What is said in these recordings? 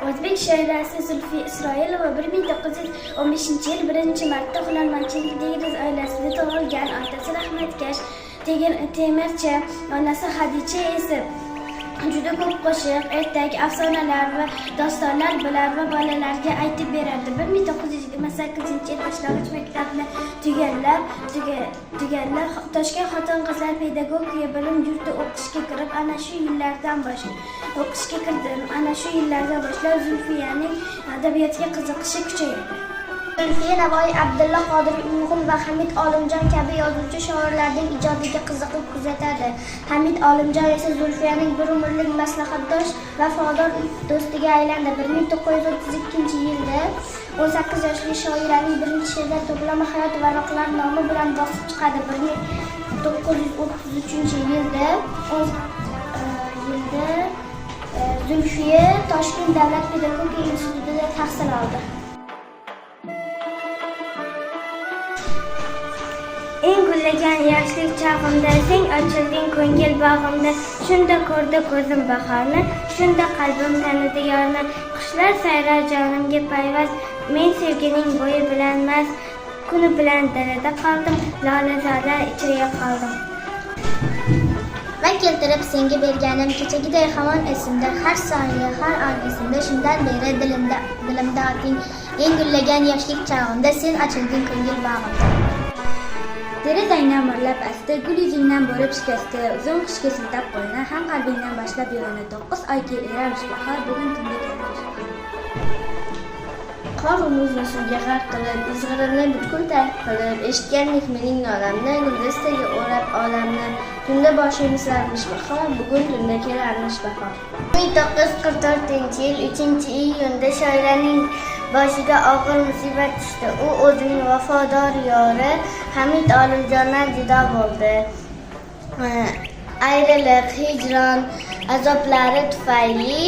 O'zbek shoirasi Zulfiya Isroilova 1915-yil 1-marta hunarmandchilik Degriz oilasida tug'ilgan. Otasi rahmatkash temirchi, onasi Xadicha esa juda ko'p qo'shiq, ertak, afsonalar va dostonlar bilar va bolalarga aytib berardi. 1928-yil boshlang'ich maktabni tugallab, Toshkent xotin-qizlar pedagogika bilim yurti o'qishga kirib, ana shu yillardan boshlab Zulfiyaning adabiyotga qiziqishi kuchaydi. Zulfiya Navoiy, Abdulla Qodiriy Uyg'un va Hamid Olimjon kabi yozuvchi shoirlarning ijodiga qiziqib kuzatadi. Hamid Olimjon esa Zulfiyaning bir umrlik maslahatdosh, vafodor do'stiga aylandi. 1932-yilda 18 yoshli shoiraning birinchi she'rlar to'plami Hayot varaqlari nomi bilan bosib chiqadi. 1933-yilda Zulfiya Toshkent davlat pedagogika institutida tahsil oldi. Eng gullagan yoshlik chog'imda sen ochilding ko'ngil bog'imda, shunda ko'rdi ko'zim bahorni, shunda qalbim tanidi yorni. Qushlar sayrar jonimga payvaz, men sevgining bo'yi bilan mast, kuni bilan darada qoldim, lolazorlar ichida qoldim. Va keltirib senga berganim kechagiday hamon esimda, har soniya, har on esimda, shundan beri dilimda oting. Eng gullagan yoshlik chog'imda sen ochilding ko'ngil bog'imda. Derazangdan mo'rlab asti, gul yuzingdan bo'lib shikasti, uzun qishga siltab qo'lni, ham qalbingdan boshlab yo'lini 9 oyga eramish bahor, bugun tunda kelamish. Qor umuzni suvga g'arq qilib, izg'irinni butkul tark qilib, eshitgandek mening nolamni, guldastaga o'rab olamni, tunda boshimni sarmish bahor, bugun tunda kelarmish bahor. 1944-yil 3-iyunda shoiraning boshiga og'ir musibat tushdi. U o'zining vafodor yori Hamid Olimjondan judo bo'ldi. Ayriliq, hijron azoblari tufayli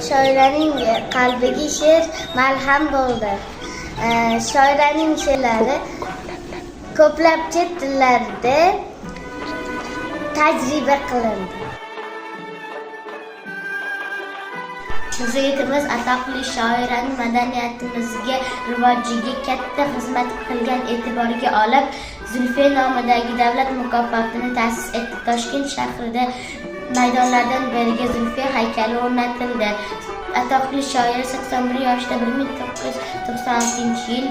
shoiraning qalbiga she'r malham bo'ldi. Shoiraning she'rlari ko'plab chet tillarda tajriba qilindi. Yurtimiz atoqli shoiraning madaniyatimizga, rivojiga katta xizmat qilgan e'tiboriga olib, Zulfiya nomidagi davlat mukofotini ta'sis etdi. Toshkent shahrida maydonlardan biriga Zulfiya haykali o'rnatildi. Atoqli shoir 81 yoshida 1996-yil